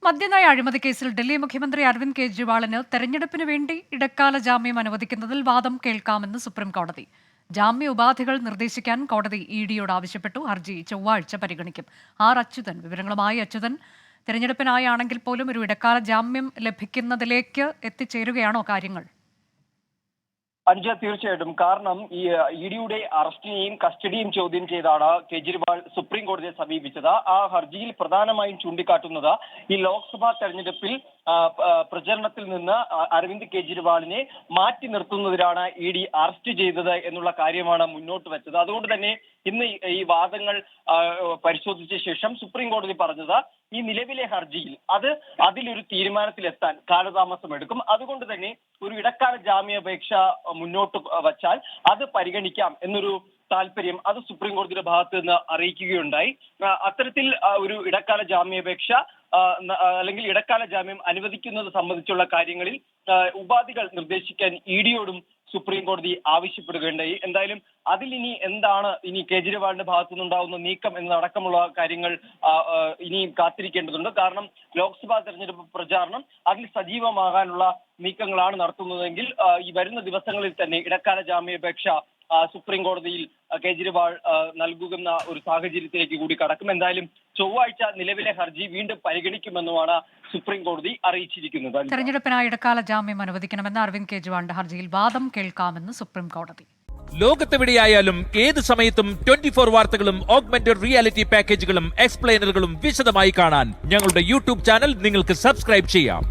മദ്യനയ അഴിമതി കേസിൽ ഡൽഹി മുഖ്യമന്ത്രി അരവിന്ദ് കെജ്രിവാളിന് തെരഞ്ഞെടുപ്പിന് വേണ്ടി ഇടക്കാല ജാമ്യം അനുവദിക്കുന്നതിൽ വാദം കേൾക്കാമെന്ന് സുപ്രീം കോടതി. ജാമ്യ ഉപാധികൾ നിർദ്ദേശിക്കാൻ കോടതി ഇഡിയോട് ആവശ്യപ്പെട്ടു. ഹർജി ചൊവ്വാഴ്ച പരിഗണിക്കും. അച്യുതൻ വിവരങ്ങളുമായി. അച്യുതൻ, തെരഞ്ഞെടുപ്പിനായാണെങ്കിൽ പോലും ഒരു ഇടക്കാല ജാമ്യം ലഭിക്കുന്നതിലേക്ക് എത്തിച്ചേരുകയാണോ കാര്യങ്ങൾ? അഞ്ജ, തീർച്ചയായിട്ടും. കാരണം ഈ ഇഡിയുടെ അറസ്റ്റിനെയും കസ്റ്റഡിയും ചോദ്യം ചെയ്താണ് കേജ്രിവാൾ സുപ്രീം കോടതിയെ സമീപിച്ചത്. ആ ഹർജിയിൽ പ്രധാനമായും ചൂണ്ടിക്കാട്ടുന്നത് ഈ ലോക്സഭാ തെരഞ്ഞെടുപ്പിൽ പ്രചരണത്തിൽ നിന്ന് അരവിന്ദ് കെജ്രിവാളിനെ മാറ്റി നിർത്തുന്നതിനാണ് ഇഡി അറസ്റ്റ് ചെയ്തത് എന്നുള്ള കാര്യമാണ് മുന്നോട്ട് വെച്ചത്. അതുകൊണ്ട് തന്നെ ഇന്ന് ഈ വാദങ്ങൾ പരിശോധിച്ച ശേഷം സുപ്രീം കോടതി പറഞ്ഞത് ഈ നിലവിലെ ഹർജിയിൽ അതിലൊരു തീരുമാനത്തിലെത്താൻ കാലതാമസം എടുക്കും. അതുകൊണ്ട് തന്നെ ഒരു ഇടക്കാല ജാമ്യാപേക്ഷ മുന്നോട്ട് വച്ചാൽ അത് പരിഗണിക്കാം എന്നൊരു താല്പര്യം അത് സുപ്രീം കോടതിയുടെ ഭാഗത്ത് നിന്ന് അറിയിക്കുകയുണ്ടായി. അത്തരത്തിൽ ഒരു ഇടക്കാല ജാമ്യാപേക്ഷ അല്ലെങ്കിൽ ഇടക്കാല ജാമ്യം അനുവദിക്കുന്നത് സംബന്ധിച്ചുള്ള കാര്യങ്ങളിൽ ഉപാധികൾ നിർദ്ദേശിക്കാൻ ഇഡിയോടും സുപ്രീം കോടതി ആവശ്യപ്പെടുകയുണ്ടായി. എന്തായാലും അതിൽ എന്താണ് ഇനി കേജ്രിവാളിന്റെ ഭാഗത്തുനിന്നുണ്ടാവുന്ന നീക്കം എന്നതടക്കമുള്ള കാര്യങ്ങൾ ഇനിയും കാത്തിരിക്കേണ്ടതുണ്ട്. കാരണം ലോക്സഭാ തെരഞ്ഞെടുപ്പ് പ്രചാരണം അതിൽ സജീവമാകാനുള്ള നീക്കങ്ങളാണ് നടത്തുന്നതെങ്കിൽ ഈ വരുന്ന ദിവസങ്ങളിൽ തന്നെ ഇടക്കാല ജാമ്യാപേക്ഷ സുപ്രീം കോടതിയിൽ കേജ്രിവാൾ നൽകുന്ന ഒരു സാഹചര്യത്തിലേക്ക് കൂടി കടക്കും. എന്തായാലും ചൊവ്വാഴ്ച നിലവിലെ ഹർജി വീണ്ടും പരിഗണിക്കുമെന്നുമാണ് സുപ്രീം കോടതി അറിയിച്ചിരിക്കുന്നത്. തെരഞ്ഞെടുപ്പിനായി ഇടക്കാല ജാമ്യം അനുവദിക്കണമെന്ന് അരവിന്ദ് കെജ്രിവാളിന്റെ ഹർജിയിൽ വാദം കേൾക്കാമെന്ന് സുപ്രീം കോടതി. ലോകത്തെവിടെയായാലും ഏത് സമയത്തും 24 വാർത്തകളും ഓഗ്മെന്റഡ് റിയാലിറ്റി പാക്കേജുകളും എക്സ്പ്ലെയിനറുകളും വിശദമായി കാണാൻ ഞങ്ങളുടെ യൂട്യൂബ് ചാനൽ നിങ്ങൾക്ക് സബ്സ്ക്രൈബ് ചെയ്യാം.